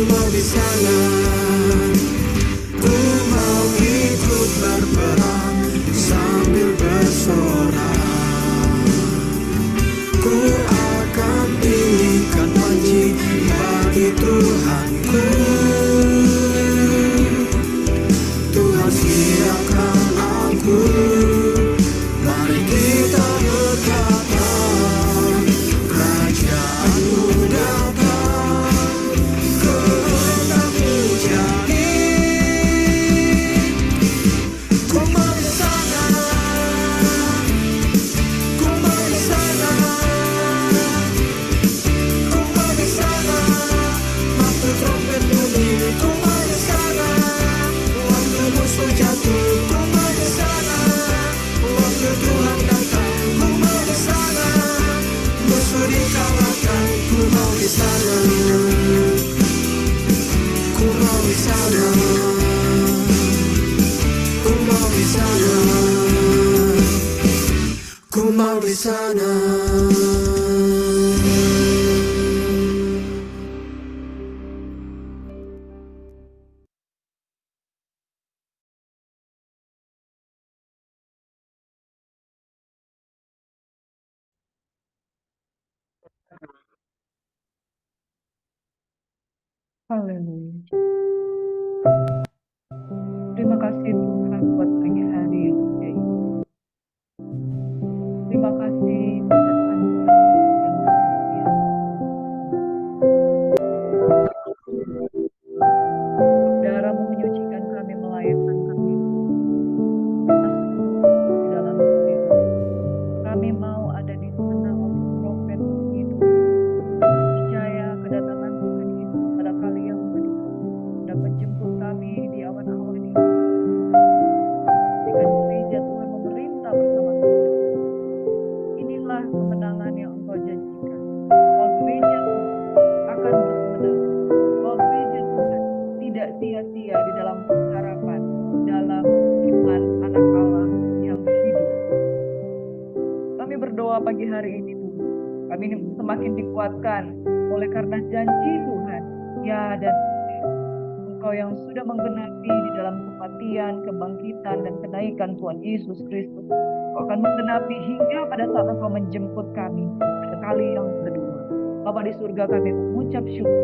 mau di sana, ku mau ikut berperang sambil bersorak. Ku akan tinggikan puji bagi Tuhanku. Tuhan siapkan aku, mari kita berkata, kerajaanmu datang, kehendakmu jadi. Ku mau di sana, ku mau di sana, ku mau di sana, waktu trompet bunyi. Ku mau di sana, waktu musuh jatuh. Ku mau di sana, waktu Tuhan datang. Ku mau di sana, musuh dikalahkan. Ku mau di sana, ku mau di sana, ku mau di sana, ku mau di sana. Haleluya. Terima kasih Tuhan buat pagi hari yang indah ini. Terima kasih buat anugerah yang luar biasa. Darah-Mu menyucikan kami, melayakkan kami masuk di dalam hadirat. Kami mau ada di sana waktu trompet itu. Percaya kedatangan Tuhan Yesus pada kali yang kedua dapat jemput kami di awan-awan ini. Dengan gereja Tuhan memerintah bersama-sama. Inilah kemenangan yang Engkau janjikan. Bahwa gereja Tuhan akan terus menang. Bahwa gereja Tuhan tidak sia-sia di dalam pengharapan, dalam iman anak Allah yang hidup. Kami berdoa pagi hari ini Tuhan. Kami semakin dikuatkan oleh karena janji Tuhan. Ya dan Engkau yang sudah menggenapi di dalam kematian, kebangkitan, dan kenaikan Tuhan Yesus Kristus. Engkau akan menggenapi hingga pada saat Engkau menjemput kami pada kali yang kedua. Bapa di surga, kami mengucap syukur.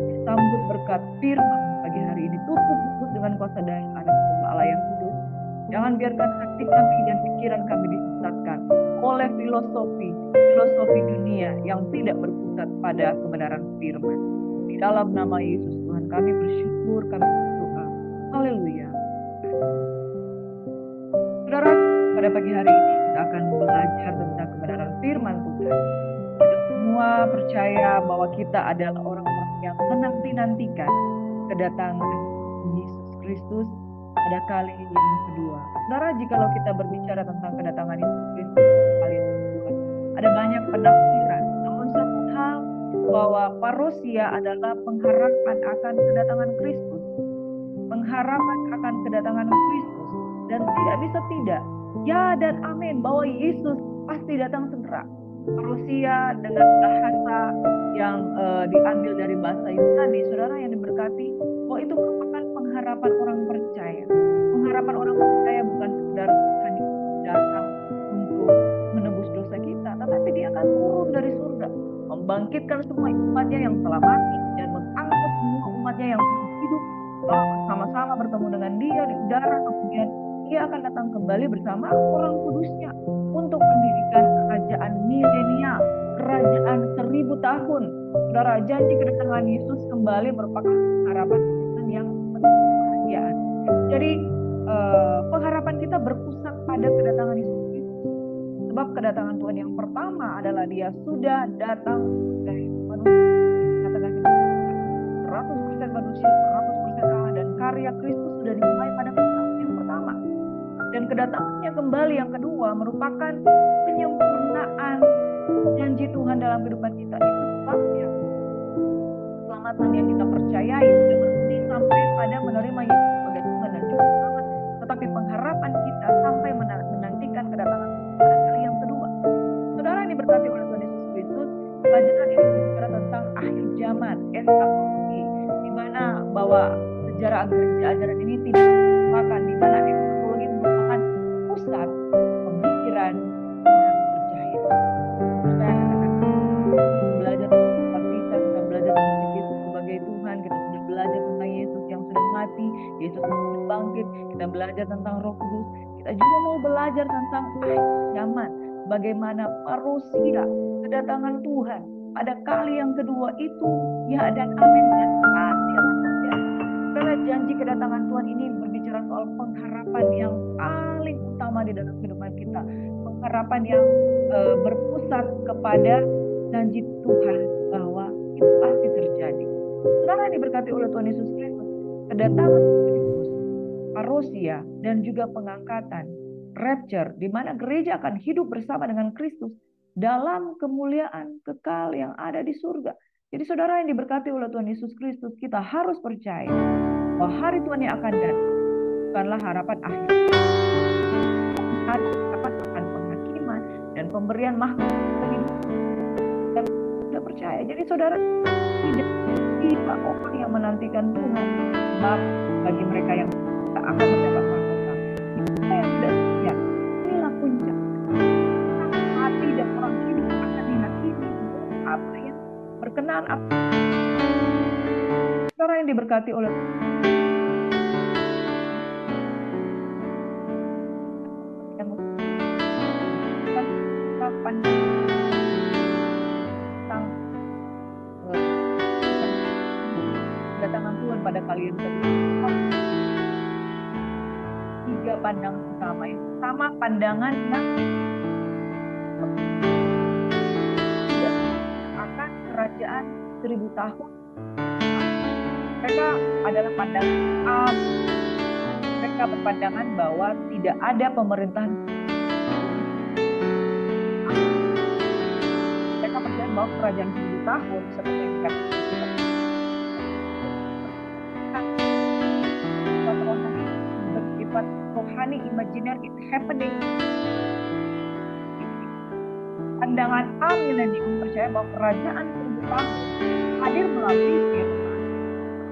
Disambut berkat firman pagi hari ini. Tutup dengan kuasa dan anak Allah yang kudus. Jangan biarkan hati kami dan pikiran kami disesatkan oleh filosofi dunia yang tidak berpusat pada kebenaran firman. Di dalam nama Yesus Tuhan kami bersyukur, kami berdoa. Haleluya. Saudara, pada pagi hari ini kita akan belajar tentang kebenaran firman Tuhan. Kita semua percaya bahwa kita adalah orang-orang yang menanti-nantikan kedatangan Yesus Kristus pada kali yang kedua. Saudara, jikalau kita berbicara tentang kedatangan Yesus Kristus kali yang kedua, ada banyak penafsiran. Namun satu hal, bahwa parousia adalah pengharapan akan kedatangan Kristus. Pengharapan akan kedatangan Kristus. Dan tidak bisa tidak. Ya dan amin bahwa Yesus pasti datang segera. Parousia dengan bahasa yang diambil dari bahasa Yunani, saudara yang diberkati, bahwa itu merupakan pengharapan orang percaya. Pengharapan orang percaya bukan sekedar Tuhan datang untuk menebus dosa kita, tetapi dia akan turun dari surga, membangkitkan semua umatnya yang telah mati dan mengangkat semua umatnya yang hidup sama-sama bertemu dengan dia di udara. Kemudian dia akan datang kembali bersama orang kudusnya untuk mendirikan kerajaan milenial, kerajaan 1000 tahun. Saudara, janji kedatangan Yesus kembali merupakan harapan Kristen yang penuh kebahagiaan. Jadi pengharapan kita berpusat pada kedatangan Yesus Kristus. Sebab kedatangan Tuhan yang pertama adalah dia sudah datang sebagai manusia. Katakan 100% manusia, 100% Allah, dan karya Kristus sudah dimulai pada kedatangan yang pertama. Dan kedatangannya kembali yang kedua merupakan penyempurnaan janji Tuhan dalam kehidupan kita. Itu sebabnya keselamatan yang kita percayai sudah berhenti sampai pada menerima Yesus sebagai Tuhan dan Juru Selamat. Tetapi pengharapan kita sampai menantikan kedatangan Tuhan pada kali yang kedua. Saudara yang diberkati oleh Tuhan Yesus Kristus, pelajaran ini berbicara tentang akhir zaman, eskatologi, di mana bahwa sejarah gereja ajaran ini tidak merupakan, di mana eskatologi merupakan pusat pemikiran orang percaya. Saya katakan, belajar tentang baptisan, kita belajar tentang Yesus sebagai Tuhan, kita sudah belajar tentang Yesus yang sudah mati, Yesus yang sudah bangkit, kita belajar tentang Roh Kudus, kita juga mau belajar tentang akhir zaman, bagaimana parousia, kedatangan Tuhan pada kali yang kedua itu, ya dan amin, dan pasti akan terjadi. Karena janji kedatangan Tuhan ini berbicara soal pengharapan yang paling utama di dalam kehidupan kita, pengharapan yang berpusat kepada janji Tuhan bahwa itu pasti terjadi. Saudara yang diberkati oleh Tuhan Yesus Kristus, kedatangan Kristus, parousia, dan juga pengangkatan, rapture, di mana gereja akan hidup bersama dengan Kristus dalam kemuliaan kekal yang ada di surga. Jadi saudara yang diberkati oleh Tuhan Yesus Kristus, kita harus percaya bahwa hari Tuhan yang akan datang bukanlah harapan akhir. Harapan akan penghakiman dan pemberian mahkota kehidupan. Dan kita percaya. Jadi saudara, tidak orang yang menantikan Tuhan, sebab bagi mereka yang tak akan mendapat mahkota. Kita yang sudah siap, inilah puncak. Orang mati dan orang hidup akan dihakimi apa yang berkenan. Saudara yang diberkati oleh kedatangan Tuhan pada kali yang kedua, 3 pandangan utama, sama pandangan yang akan kerajaan 1000 tahun. Mereka adalah pandangan mereka berpandangan bahwa tidak ada pemerintahan. Mereka percaya bahwa kerajaan 1000 tahun seperti yang dikatakan bersifat rohani, imajiner, it happening. Pandangan milenium percaya bahwa kerajaan 1000 tahun hadir melalui firman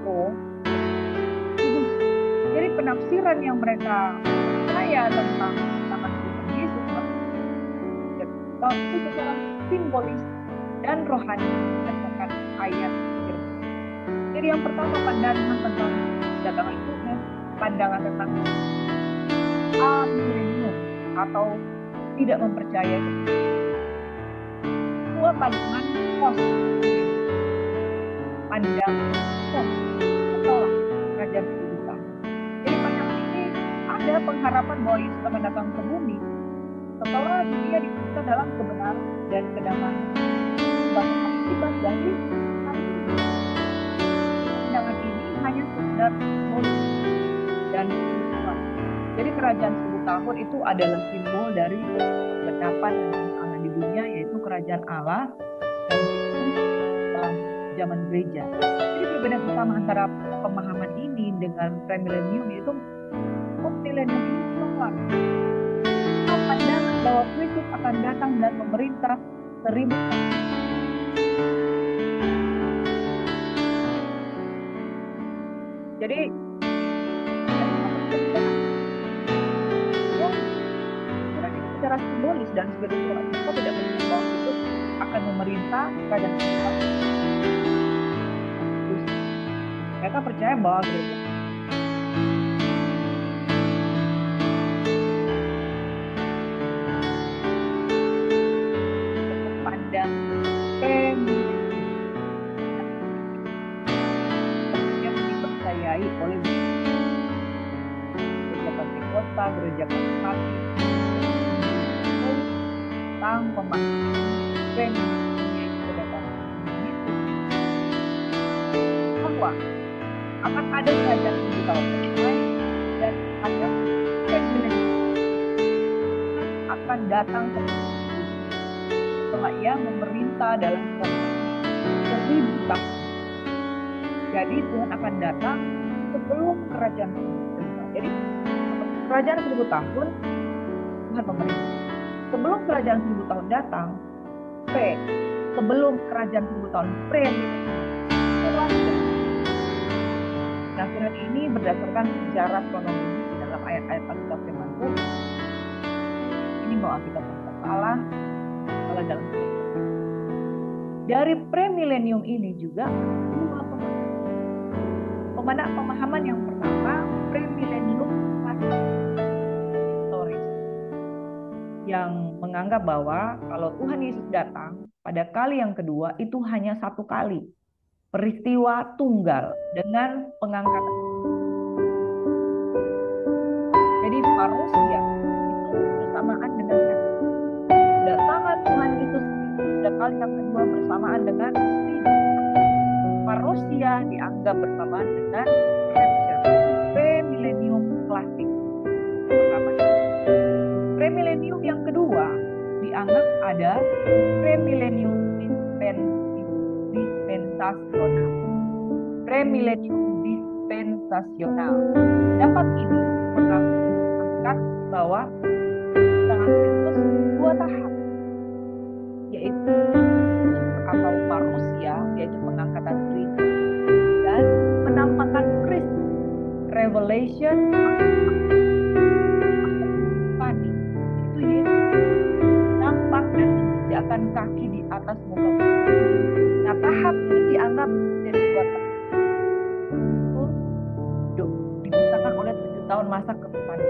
Roh. Jadi penafsiran yang mereka percaya tentang Tuhan Yesus itu secara simbolis dan rohani berdasarkan ayat firman. Jadi yang pertama pandangan tentang kedatangan Tuhan, pandangan tentang milenium atau tidak mempercayai. Dua pandangan post, pandangan post setelah kerajaan 1000 tahun. Jadi pandangan ini ada pengharapan bahwa Yesus akan datang ke bumi setelah dunia dipisah dalam kebenaran dan kedamaian. Akibat dari pandangan ini hanya sekedar simbolis dan spiritual. Jadi kerajaan 1000 tahun itu adalah simbol dari kedapan Allah di dunia, yaitu kerajaan Allah dan zaman gereja. Jadi perbedaan utama antara pemahaman ini dengan premilenium yaitu milenium ini keluar pandangan bahwa Kristus akan datang dan memerintah 1000 tahun. Jadi secara simbolis dan spiritual kita tidak percaya bahwa Kristus akan memerintah kerajaan kita. Mereka percaya bahwa gereja pandang yang dipercayai oleh gereja Pentekosta, gereja Karismatik tentang pemahaman bahwa akan ada kerajaan 1000 tahun dan ada akan datang setelah ia memerintah dalam 1000 tahun. Jadi Tuhan akan datang sebelum kerajaan 1000 tahun. Jadi kerajaan 1000 tahun Tuhan memerintah. Sebelum kerajaan 1000 tahun datang, sebelum kerajaan 1000 tahun Penafsiran ini berdasarkan sejarah kronologi dalam ayat-ayat Alkitab firman Tuhan. Ini mau Alkitab salah dalam dari premilenium ini juga dua pemahaman yang pertama, premilenium historis, yang menganggap bahwa kalau Tuhan Yesus datang pada kali yang kedua itu hanya satu kali, peristiwa tunggal dengan pengangkatan. Jadi parousia itu bersamaan dengan kedatangan Tuhan Yesus pada kali yang kedua bersamaan dengan parousia dianggap bersamaan dengan rapture. Premilenium klasik. Premilenium yang kedua dianggap ada premilenium dispensasional. Premilenium dispensasional. Dapat ini mengangkat bahwa dengan Kristus dua tahap, yaitu atau parousia, yaitu pengangkatan gereja, dan penampakan Kristus, revelation, itu Yesus nampak dan menginjakkan kaki di atas muka bumi. Nah, tahap ini dianggap menjadi dua tahap. Itu dibutakan oleh 7 tahun masa kebesaran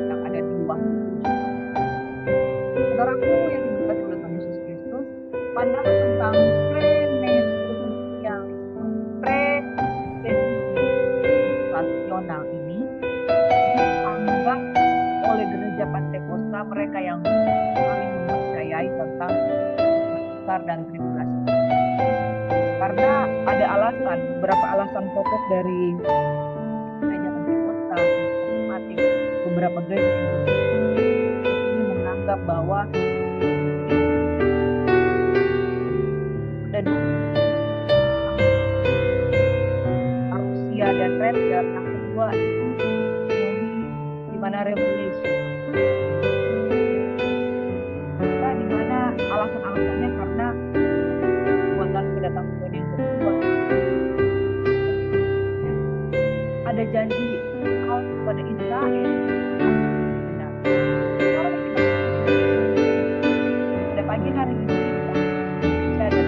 yang ada di waktu. Saudaraku yang diberkati oleh Tuhan Yesus Kristus, pandangan tentang pre-dispensasional ini dianggap oleh gereja Pantekosta, mereka yang saling mempercayai tentang besar dan tribulasi. Karena ada alasan, beberapa alasan pokok dari gereja Pantekosta, beberapa gereja ini menganggap bahwa dan parousia dan rapture yang kedua di mana revelation. Nah, di mana alasan-alasannya karena buatan kedatangan Tuhan yang kedua ada janji Allah kepada Israel. Pada pagi hari ini saya ada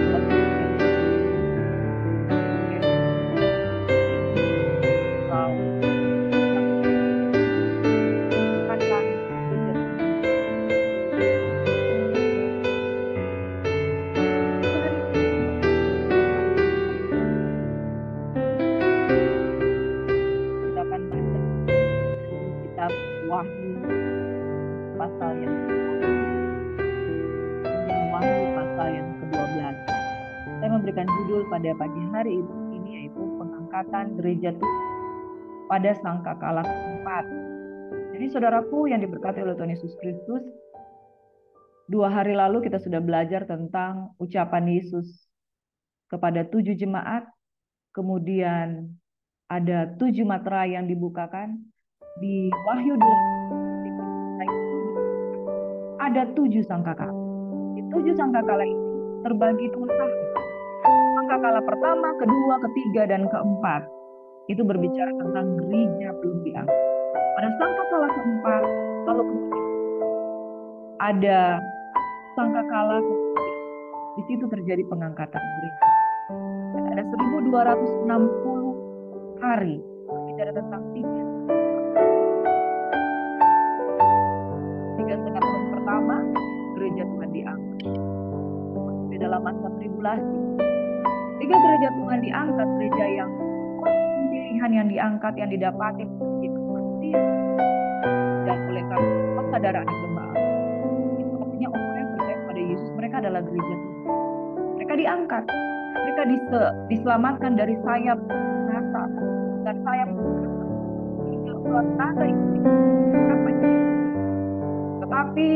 pada pagi hari ini yaitu pengangkatan gereja Tuhan pada sangkakala keempat. Jadi saudaraku yang diberkati oleh Tuhan Yesus Kristus, 2 hari lalu kita sudah belajar tentang ucapan Yesus kepada 7 jemaat, kemudian ada 7 materai yang dibukakan di Wahyu 2. Ada 7 sangkakala. Di 7 sangkakala ini terbagi 2 tahap. Sangkakala pertama, kedua, ketiga, dan keempat itu berbicara tentang gereja belum diangkat. Pada sangkakala keempat, lalu kemudian ada sangkakala di situ terjadi pengangkatan gereja. Dan ada 1260 hari berbicara tentang 3,5 tahun pertama gereja Tuhan diangkat. Di dalam masa tribulasi. 3 gereja Tuhan diangkat, gereja yang pilihan yang diangkat, yang didapati begitu pasti dan oleh karena kesadaran jemaat. Itu artinya orang yang percaya pada Yesus, mereka adalah gereja Tuhan. Mereka diangkat, mereka diselamatkan dari sayap nasa dan sayap hingga ulat naga itu. Tetapi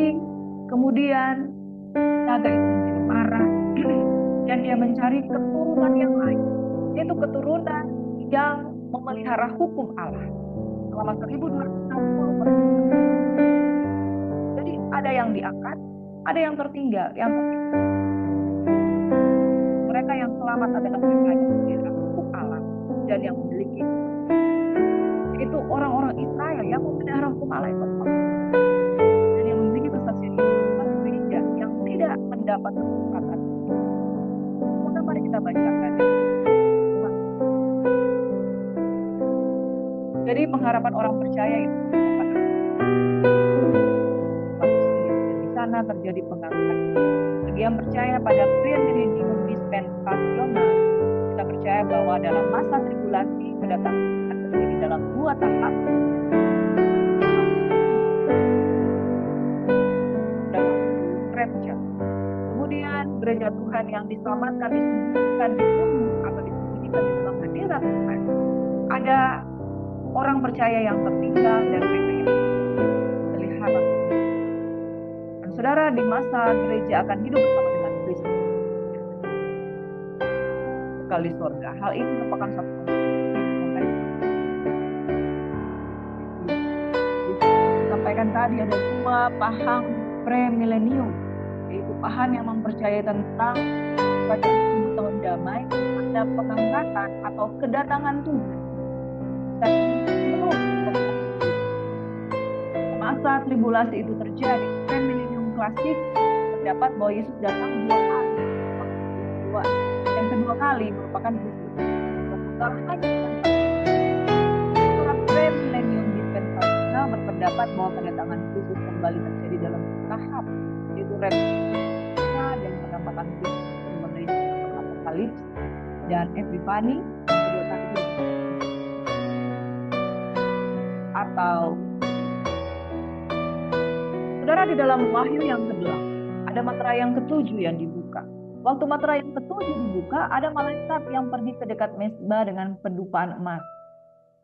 kemudian naga itu menjadi marah. Dan dia mencari keturunan yang lain, yaitu keturunan yang memelihara hukum Allah selama 1260 tahun. Jadi ada yang diangkat, ada yang tertinggal. Mereka yang selamat adalah mereka yang memelihara hukum Allah. dan yang memiliki, yaitu orang-orang Israel yang memelihara hukum Allah itu dan yang memiliki kesaksian itu adalah gereja yang tidak mendapat kesempatan. Maka mari kita bacakan. Jadi pengharapan orang percaya itu manusia, dan di sana terjadi pengangkatan. Bagi yang percaya pada premillennium dispensasional, kita percaya bahwa dalam masa tribulasi kedatangan Tuhan terjadi dalam 2 tahap. Dalam rapture. Kemudian gereja Tuhan yang diselamatkan disembunyikan di bumi atau disembunyikan di dalam hadirat Tuhan. Ada orang percaya yang tertinggal dan mereka yang terlihat. Dan saudara, di masa gereja akan hidup bersama dengan Kristus sekali surga. Hal ini merupakan satu sampaikan tadi ada 2 paham premillennium, yaitu paham yang mempercayai tentang pada 1000 tahun damai, ada pengangkatan atau kedatangan Tuhan. Dan masa tribulasi itu terjadi. Premillennium klasik terdapat bahwa Yesus datang 2 kali. Yang kedua kali merupakan Kristus. Surat premillennium dispensasional berpendapat bahwa kedatangan Kristus kembali terjadi dalam tahap, yaitu rapture dan penempatan Kristus sebagai apokalips dan epifani atau saudara, di dalam Wahyu yang ke-8 ada materai yang ke-7 yang dibuka. Waktu materai yang ke-7 dibuka, ada malaikat yang pergi ke dekat mezbah dengan pedupaan emas,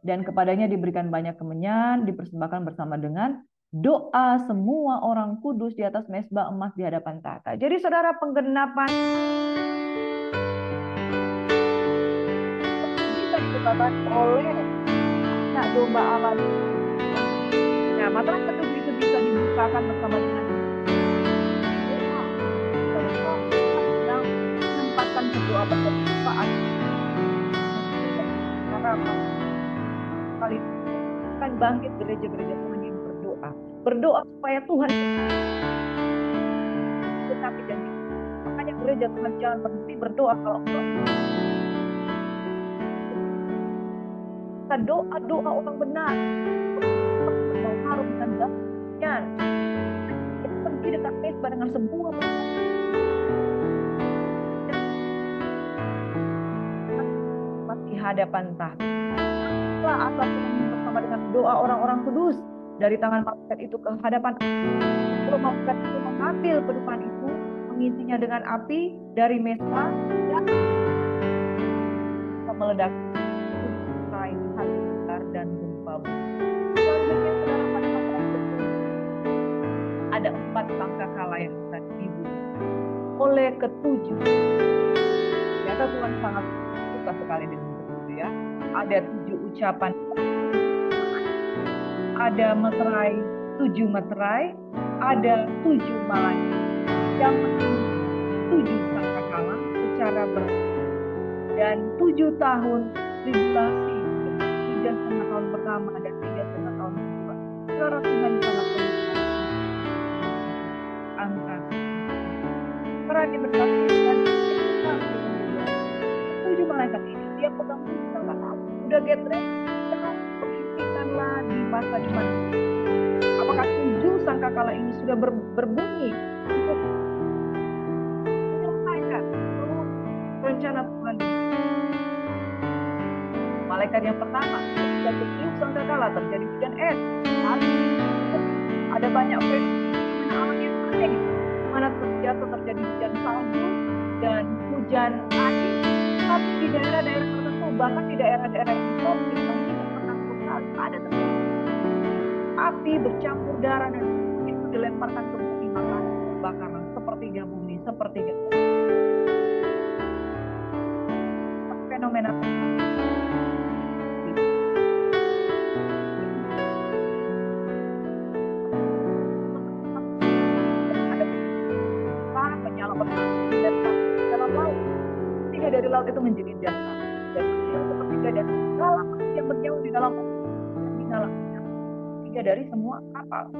dan kepadanya diberikan banyak kemenyan, dipersembahkan bersama dengan doa semua orang kudus di atas mezbah emas di hadapan tahta. Jadi saudara, penggenapan bisa disebabkan oleh anak domba Allah. Nah, materai ke-7 itu bisa dibukakan bersama dengan menempatkan berdoa berdoa karena kali akan bangkit gereja-gereja Tuhan yang berdoa supaya Tuhan tetapi jangan, makanya gereja Tuhan jangan berhenti berdoa. Kalau kita doa orang benar harum dan damai, kita pergi dekat mezbah dengan semua di hadapan tahta. Setelah asal Tuhan bersama dengan doa orang-orang kudus dari tangan malaikat itu ke hadapan Allah, malaikat itu mengambil pedupaan itu, mengisinya dengan api dari mezbah dan meledak kain hati dan gempa bumi. Ada 4 sangkakala yang akan dibunuh oleh ke-7. Ternyata Tuhan sangat suka sekali dengan ke-7 ya. Ada 7 ucapan, ada meterai, 7 meterai, ada 7 malaikat yang menuju 7 sangkakala secara dan 7 tahun tribulasi, 3,5 tahun pertama dan 3,5 tahun kedua. Saudara, Tuhan sangat angka perannya bersaksi dan 7 malaikat ini dia pegang sangkakala. Udah get ready, perhatikanlah di masa di mana. Apakah 7 sangkakala ini sudah berbunyi untuk menyelesaikan rencana Tuhan? Malaikat yang pertama, ketika ketiup sangkakala terjadi hujan es. Ada banyak fenomena alam yang aneh, di mana terjadi hujan salju dan hujan angin. Tapi di daerah-daerah tertentu, bahkan di daerah-daerah yang tropis, tidak pernah sekali ada terjadi api bercampur darah dan itu dilemparkan ke bumi, maka kebakaran sepertiga bumi, sepertiga fenomena dari laut itu menjadi dasar dan seperti ketiga dari segala yang berjauh di dalam dan dinyalakan ketiga dari semua kapal.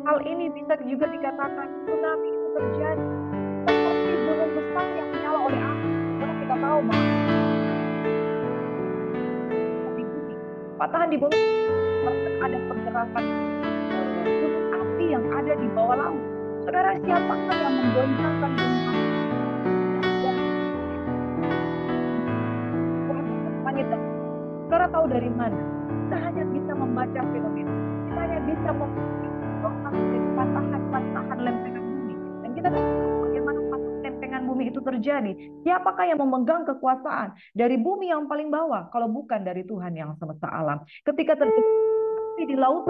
Hal ini bisa juga dikatakan tsunami itu terjadi seperti gunung besar yang menyala oleh api. Karena kita tahu bahwa di bumi, patahan di bumi ada pergerakan gunung api yang ada di bawah laut. Saudara, siapakah yang menggoncangkan gunung api? Langit dan saudara tahu dari mana? Kita hanya bisa membaca fenomena. Kita hanya bisa patahan lempengan bumi. Dan kita tahu bagaimana patahan lempengan bumi itu terjadi. Siapakah yang memegang kekuasaan dari bumi yang paling bawah kalau bukan dari Tuhan yang semesta alam? Ketika terjadi di laut,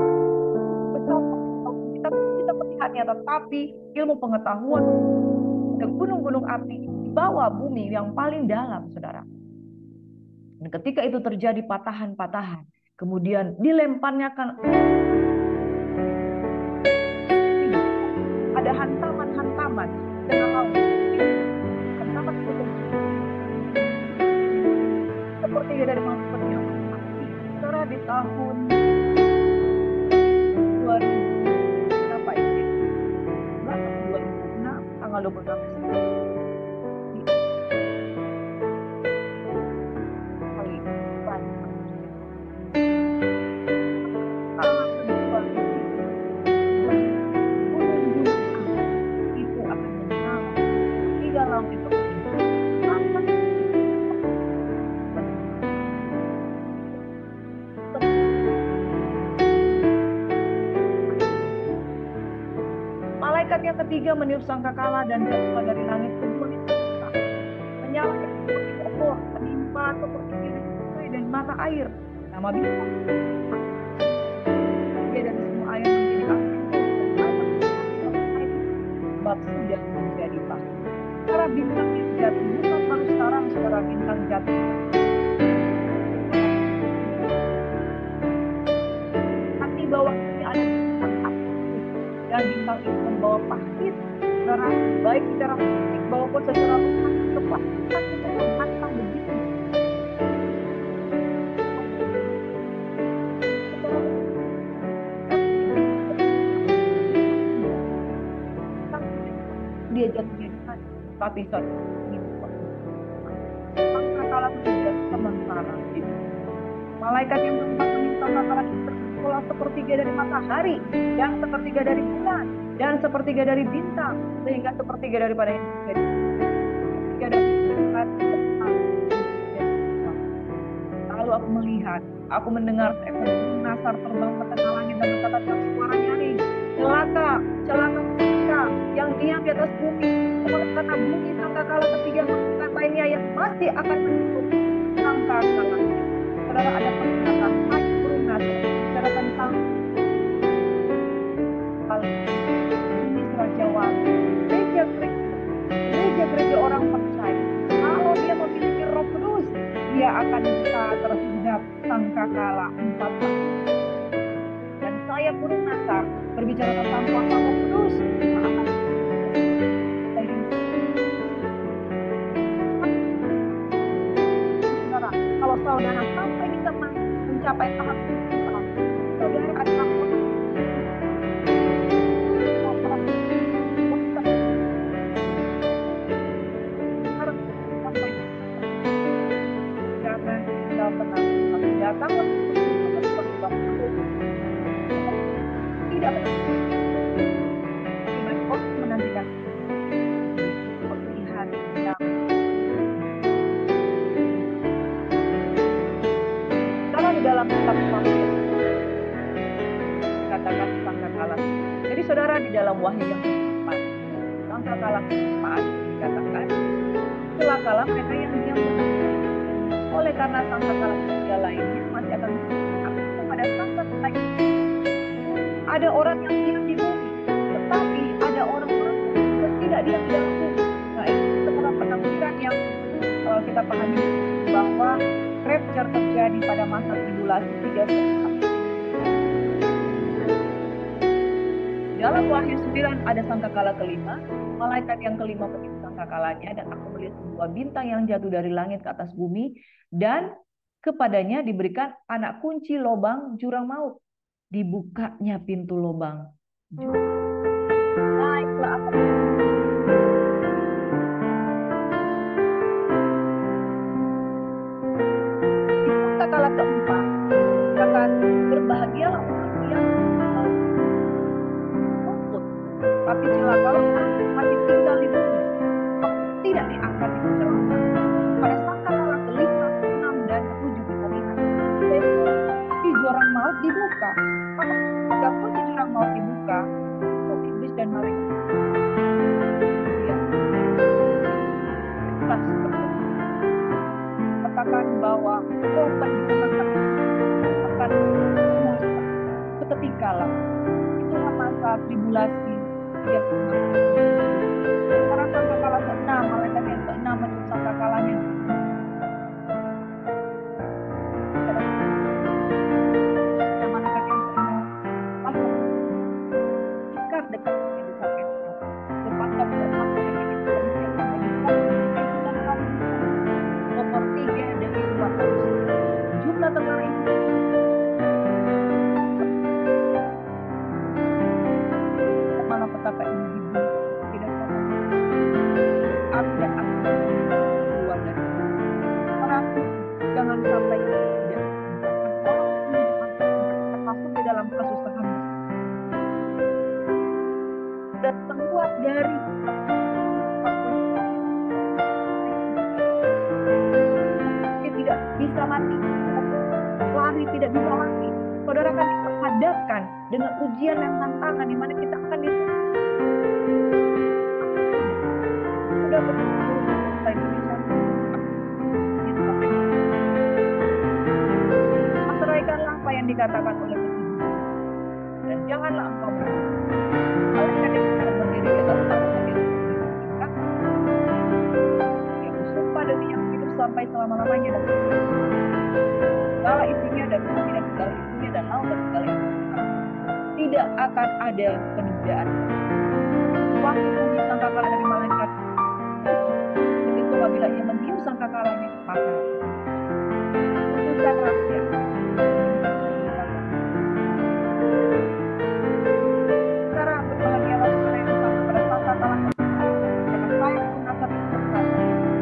kita melihatnya, tetapi ilmu pengetahuan ada gunung-gunung api di bawah bumi yang paling dalam, saudara. Dan ketika itu terjadi patahan-patahan, kemudian dilemparnya kan ada hantaman-hantaman dengan laut. Hantaman itu seperti dari maksud yang saudara di tahun 2000 berapa ini? 2006 tanggal 26 yang ketiga meniup sangkakala dan jatuh dari langit kedua itu menyala seperti obor menimpa seperti kiri dan mata air nama bintang dia dari semua air menjadi api sebab sudah menjadi pasti. Secara bintang yang jatuh bukan baru sekarang, secara bintang jatuh hati bawah ini ada bintang api dan bintang itu membawa pahit, saudara, baik secara fisik maupun secara rohani kepahitan itu menghantam begitu. Dia jatuhnya di sana, tapi ini sangkakala menjadi sementara itu. Malaikat yang keempat meniup sangkakala itu bersekolah sepertiga dari matahari dan sepertiga dari bulan dan sepertiga dari bintang sehingga sepertiga daripada yang terjadi. Sepertiga dari bintang. Lalu aku melihat, aku mendengar seekor burung nasar terbang ke tengah langit dan berkata dengan suara nyaring, celaka, celaka kita yang diam di atas bumi, karena bumi sangkakala ketiga malaikat lainnya yang masih akan menutup sangkakala. Saudara, ada perkataan hai burung nasar bicara tentang ini kerajaan gereja orang percaya. Kalau dia memiliki Roh Kudus, dia akan bisa terhadap sangkakala 4 tahun. Dan saya burung nasar berbicara tentang kuasa Roh Kudus, akan saudara, kalau saudara sampai bisa mencapai tahap saudara adalah datang tidak menantikan pilihan yang kalau di dalam kitab Wahyu katakan sangkakala. Jadi saudara, di dalam Wahyu yang keempat sangkakala keempat dikatakan celakalah mereka yang diam. Oleh karena sangkakala ketiga lainnya masih akan kepada sangkakala ada orang yang diam di bumi, tetapi ada orang-orang yang tidak diam di dalam bumi. Nah, ini sebuah penafsiran yang kita pahami bahwa rapture terjadi pada masa tribulasi 3 dalam Wahyu 9 ada sangkakala kelima, malaikat yang kelima meniup sangkakalanya, dan aku melihat sebuah bintang yang jatuh dari langit ke atas bumi, dan kepadanya diberikan anak kunci lobang jurang maut. Dibukanya pintu lobang. Naiklah atas di sangkakala keempat, katakan berbahagialah orang yang luput, tapi celakalah orang yang masih tinggal di bumi, tidak diangkat di kecelakaan. Pada sangkakala kelima, keenam, dan ketujuh kita lihat kunci jurang maut dibuka. Maka ketika kunci jurang maut dibuka, iblis dan malaikat katakan bahwa korban dikenakan akan puasa seketika lah. Itulah masa tribulasi yang para sangkakala keenam, malaikat yang keenam menurut sangkakalanya malaikat yang keenam masuk dekat nomor 3 dari 400 jumlah tentara itu malah betapa ini tidak ada keluar dari orang. Jangan sampai tidak termasuk di dalam kesusahan dan keluar dari tidak bisa mati, lari tidak bisa lari. Saudara akan dihadapkan dengan ujian yang tantangan di mana kita akan sudah abaikanlah apa yang dikatakan oleh Tuhan dan janganlah engkau oleh karena berdiri di atas tahta yang bersumpah demi yang hidup sampai selama-lamanya dan segala isinya dan bumi dan segala isinya dan laut dan segala isinya. Tidak akan ada penundaan. Waktu bunyi sangkakala dari malaikat itu apabila ia meniup sangkakalanya, maka putuskan rahasia. Sekarang berbahagialah saudara yang bersama pada sangkakala karena saya menatap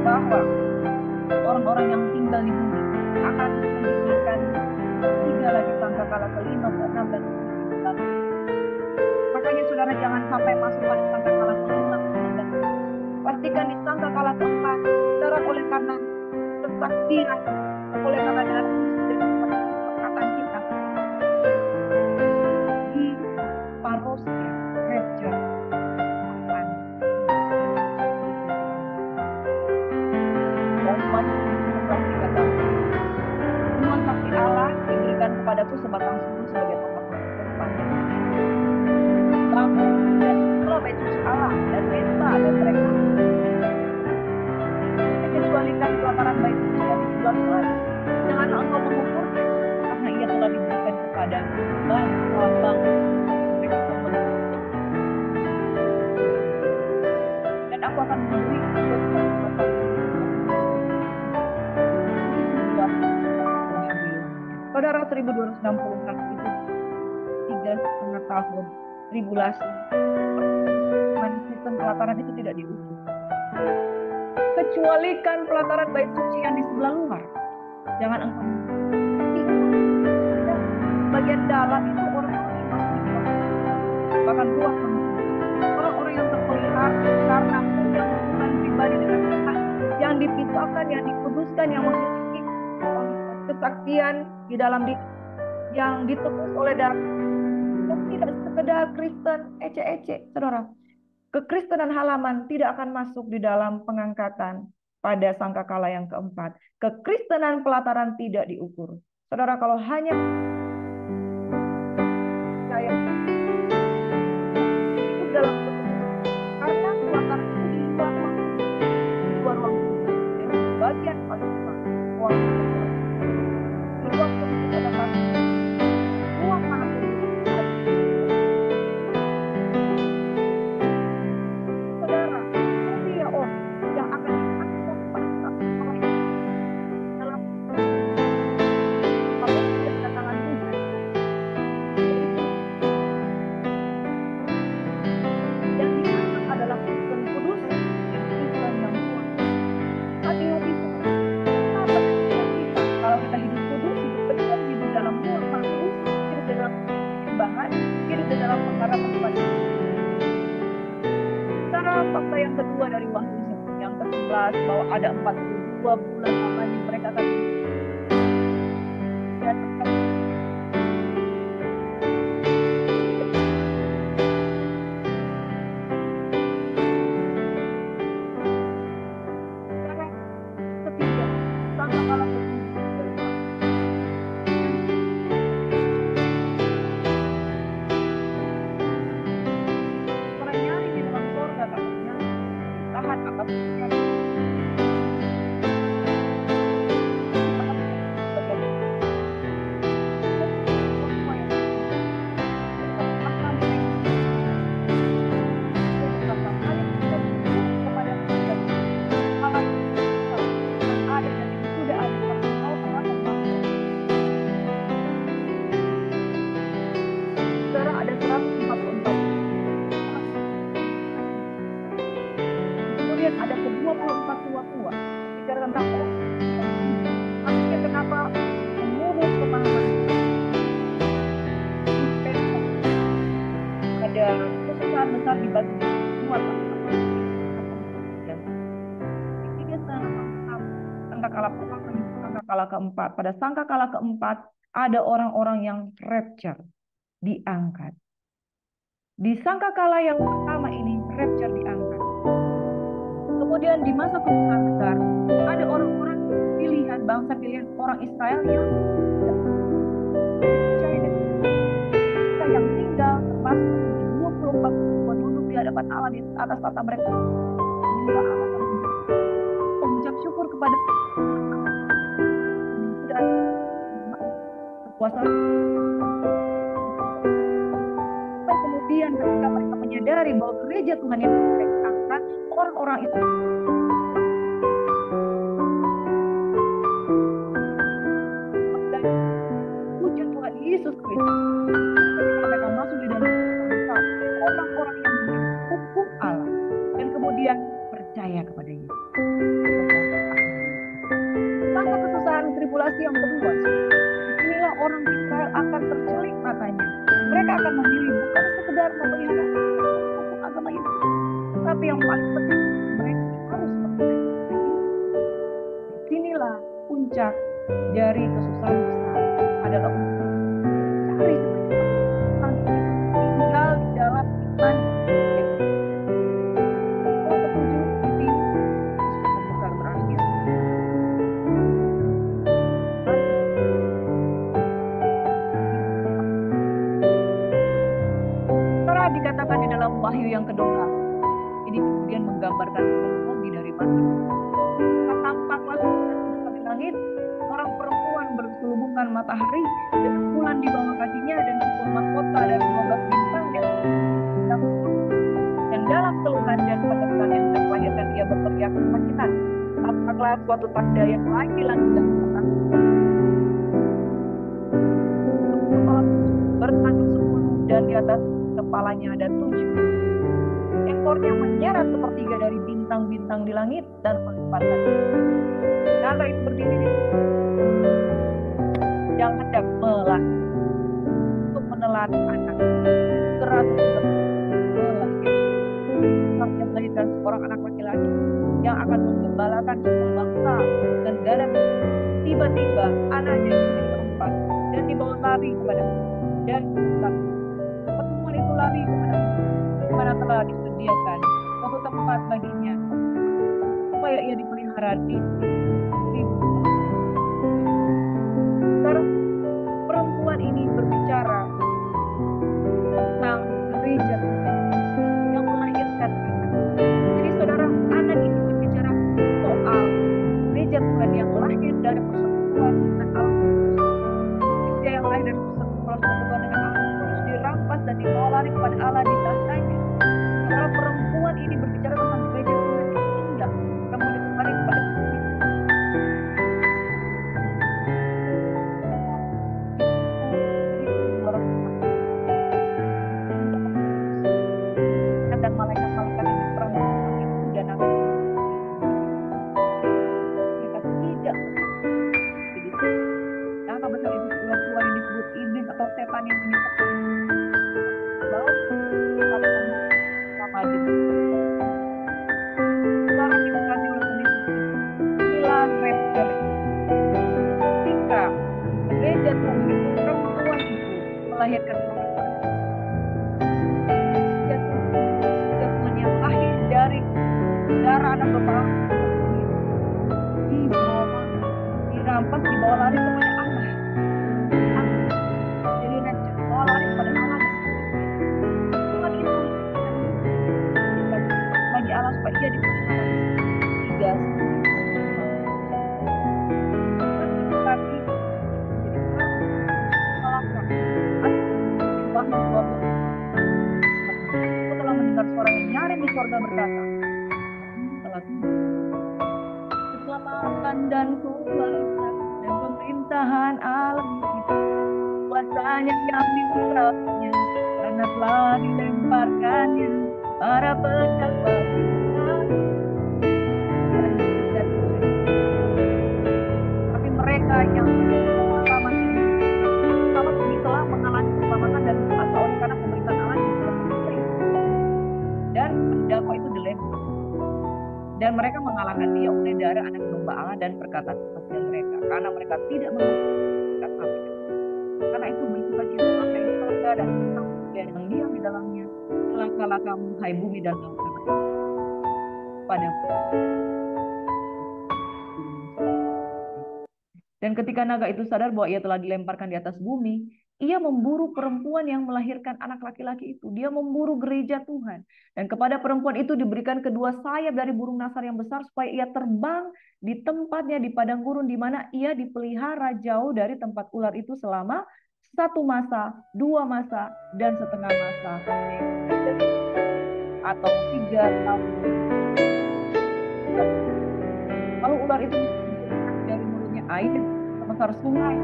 bahwa orang-orang yang tinggal di bumi akan diberikan 3 lagi sangkakala kelima, keenam, dan ke-9. Makanya saudara jangan sampai masuk pada sangkakala kelima, dan pastikan di sangkakala keempat, saudara oleh karena kesaksian, oleh karena darah perkataan kita di parousia rapture akan semua saksi Allah diberikan kepadaku sebatang suruh sebagai tombak sepanjang. Bangun dan pula bait suci Allah dan pesta dan mereka kecualikan pelataran bait suci yang di sebelah Tuhan. Janganlah engkau mengukurnya, karena ia telah diberikan kepada bang dan aku akan memberi saudara 1261 itu 3,5 tahun tribulasi. Sistem pelataran itu tidak diukur. Kecualikan pelataran bait suci yang di sebelah luar. Jangan engkau bagian dalam itu orang-orang yang masih bahkan ruang orang-orang yang terpelihara karena punya hubungan pribadi dengan Tuhan, yang dipisahkan, yang dikuduskan, yang memiliki kesaksian di dalam diri, yang ditebus oleh darah. Tidak sekedar Kristen ece-ece, saudara. Kekristenan halaman tidak akan masuk di dalam pengangkatan pada sangkakala yang keempat. Kekristenan pelataran tidak diukur. Saudara, kalau hanya saya itu dalam karena pelataran itu di luar ruang jadi bagian pada ruang yang kedua dari Wahyu yang ke-11 bahwa ada 42 bulan lamanya mereka akan dan cara ketiga sangkakala ketujuh dari Wahyu. Suara nyaring di dalam sorga kata nyaring tahan akan nyaring ada 144. Kemudian ada ke-24 tua-tua bicara tentang artinya kenapa mengurus pemahaman ada kesusahan besar di bagi semua ketiga sangkakala keempat. Pada sangkakala keempat ada orang-orang yang rapture, diangkat. Di sangkakala yang pertama ini rapture diangkat. Kemudian di masa kesusahan besar ada orang-orang pilihan, bangsa pilihan orang Israel yang percaya dan kita yang tinggal termasuk 24 penduduk di hadapan Allah di atas tata mereka menyembah Allah dan mengucap syukur kepada dan kekuasaan. Kemudian ketika mereka menyadari bahwa gereja Tuhan yang mereka angkat, orang-orang itu dan wujud Tuhan Yesus Kristus ketika mereka masuk di dalam orang-orang yang hukum Allah dan kemudian percaya kepada Yesus. Masa kesusahan tribulasi yang kedua, inilah orang Israel akan tercelik matanya. Mereka akan memilih bukan sekedar memelihara hukum agama itu, tapi yang paling penting mereka harus memilih. Disinilah puncak dari kesusahan besar adalah untuk mencari Tuhan, tinggal di dalam iman. Yang ketujuh, ini kesusahan besar berakhir. Setelah dikatakan di dalam Wahyu yang ke-12, ini kemudian menggambarkan kronologi dari masa. Tampaklah di langit orang perempuan berselubungkan matahari dan bulan di bawah kakinya dan sebuah mahkota dan 12 bintangnya. Dan dalam keluhan dan penderitaan yang dilahirkan ia berteriak kesakitan. Tampaklah suatu tanda yang lain di langit dan tanah. Bertanduk 10 dan di atas kepalanya ada 7. Ekornya menyeret sepertiga dari bintang-bintang di langit dan melipatkan. Naga itu berdiri yang hendak melahirkan untuk menelan anak. 100 melahirkan melahirkan seorang anak laki-laki yang akan menggembalakan semua bangsa dan negara. Tiba-tiba anaknya itu diperempat dan dibawa lari kepada dan pertemuan itu lari kepada mana telah disediakan suatu tempat baginya supaya ia dipelihara di perempuan ini berbicara tentang gereja yang melahirkan anak. Jadi saudara, anak ini berbicara soal gereja Tuhan yang lahir dari persekutuan dengan Allah. Gereja yang lahir dari persekutuan dengan Allah terus dirampas dan dibawa lari kepada Allah di tahtanya. Saudara, perempuan ini berbicara tentang gereja Tuhan yang indah, kemudian kembali kepada dan malaikat-malaikat yang diperangkatkan itu dan akan mereka tidak yang apa besar itu Tuhan yang disebut iblis atau setan yang menyesatkan bahwa sama melahirkan Tuhan. Ya Tuhan yang lahir dari darah anak domba dibawa, dirampas, dibawa lari kepada Allah. Jadi dibawa lari kepada Allah. Tuhan itu bagi Allah supaya ia dipelihara tiga kaki aku telah mendengar suara yang nyaring di surga berkata, keselamatan dan kuasa dan pemerintahan Allah itu kuasanya yang diberatnya karena telah dilemparkannya para pejabat tapi mereka yang selamat ini telah mengalami keselamatan dan kuasa oleh karena pemerintahan Allah yang telah dan pendakwa itu dilempar dan mereka mengalahkan dia oleh darah anak domba Allah dan perkataan kesaksian mereka karena mereka tidak mengerti apa karena itu bersukacita apa yang surga dan yang diam di dalamnya celakalah kamu hai bumi dan laut padamu. Dan ketika naga itu sadar bahwa ia telah dilemparkan di atas bumi, ia memburu perempuan yang melahirkan anak laki-laki itu. Dia memburu gereja Tuhan. Dan kepada perempuan itu diberikan kedua sayap dari burung nasar yang besar supaya ia terbang di tempatnya di padang gurun di mana ia dipelihara jauh dari tempat ular itu selama 1 masa, 2 masa, dan setengah masa. Atau 3 tahun. Lalu ular itu dari mulutnya air sebesar sungai.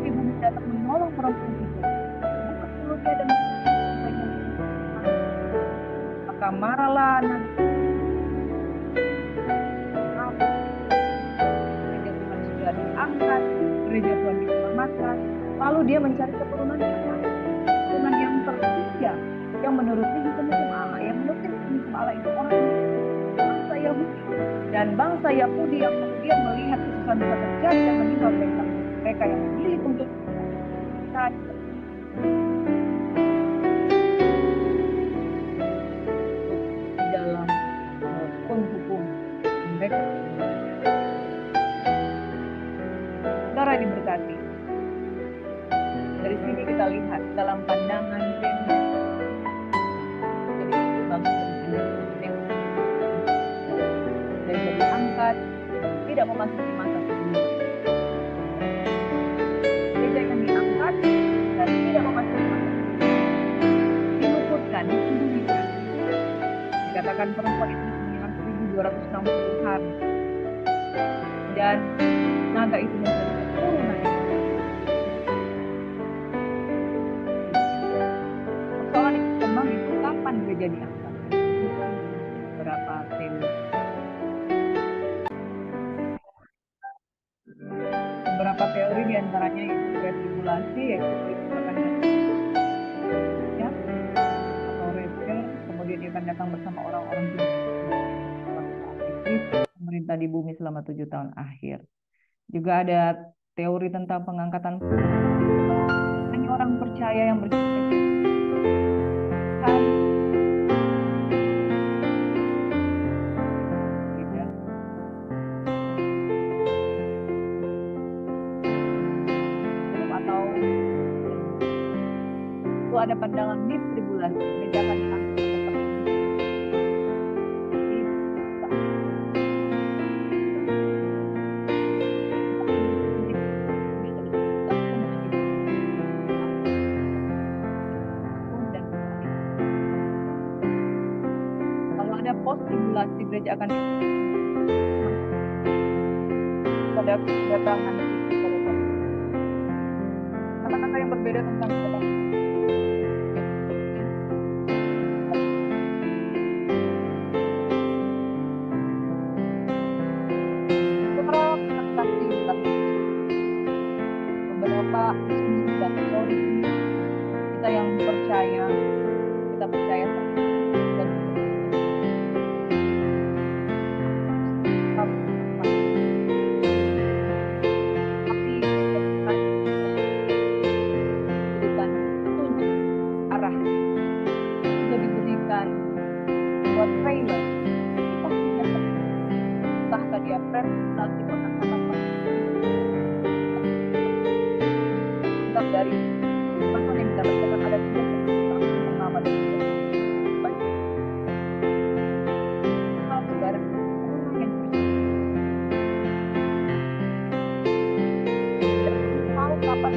Ibu datang menolong perempuan itu. Buka mulutnya dan maka marahlah naga. Gereja Tuhan sudah diangkat, gereja Tuhan diselamatkan. Lalu dia mencari keturunan yang tertiga, yang menuruti hukum Allah, yang menuruti hukum Allah itu orang bangsa Yahudi. Dan bangsa Yahudi yang kemudian melihat kesusahan bisa terjadi dan menimpa mereka yang memilih untuk di dalam hukum mereka. Saudara diberkati. Dari sini kita lihat dalam pandangan tidak memasuki masa kedua. Gereja yang diangkat dan tidak memasuki masa kedua diluputkan, disembunyikan. Dikatakan perempuan itu 9.260 hari dan naga itu menjadi keturunan. Persoalan itu memang itu kapan gereja diangkat? Berapa teori? Beberapa teori diantaranya itu retribulasi, yaitu akan ya, atau rapture, kemudian dia akan datang bersama orang-orang pemerintah di bumi selama 7 tahun akhir. Juga ada teori tentang pengangkatan hanya orang percaya yang ada pandangan distribulasi gereja akan diangkat kalau ada post tribulasi gereja akan pada kedatangan kata-kata yang berbeda tentang kedatangan. Kita yang percaya, kita percaya tapi Saudara lagi mengatakan tentang dari firman yang kita bacakan ada 3 pertama dan saudara orang yang tahu kapan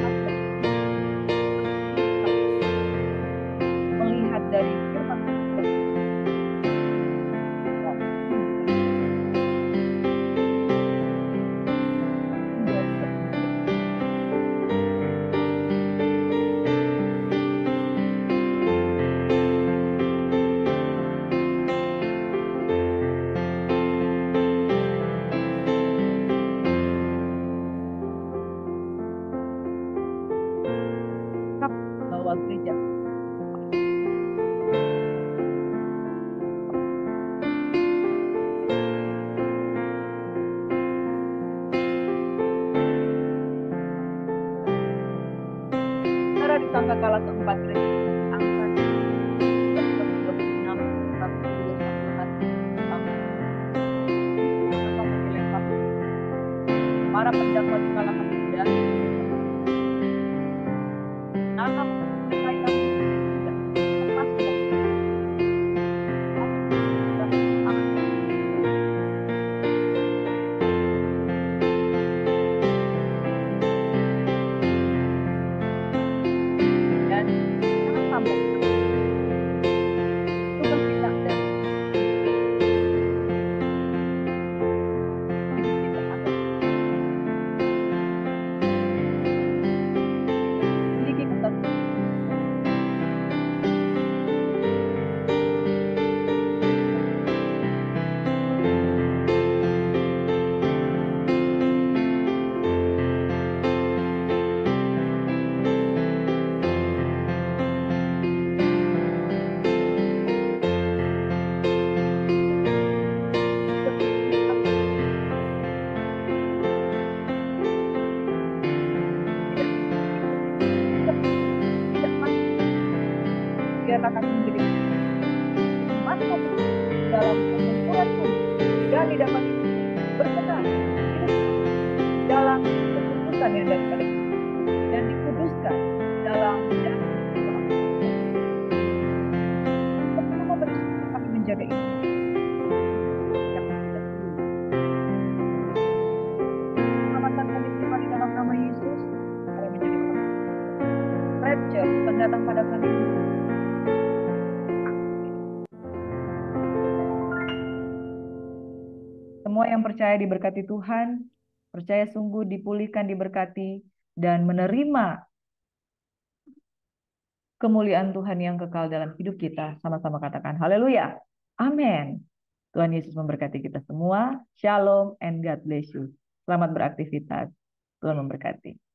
melihat dari firman bahwa gereja secara di tangga kala keempat gereja angka 26 para pendakwa di kalangan muda nama mereka yang termasuk dan jangan sampai tugas kita dan memiliki ketentuan biarlah kami menjadi masuk dalam pertempuran dan dapat berkenan dalam keputusan yang daripada kita dan dikuduskan dalam dan semua bersama kami menjaga itu yang tidak dulu. Keselamatan kami terima di dalam nama Yesus. Kami menjadi rapture pendatang pada kami. Semua yang percaya diberkati Tuhan, percaya sungguh dipulihkan, diberkati, dan menerima kemuliaan Tuhan yang kekal dalam hidup kita. Sama-sama katakan haleluya. Amin. Tuhan Yesus memberkati kita semua. Shalom and God bless you. Selamat beraktivitas. Tuhan memberkati.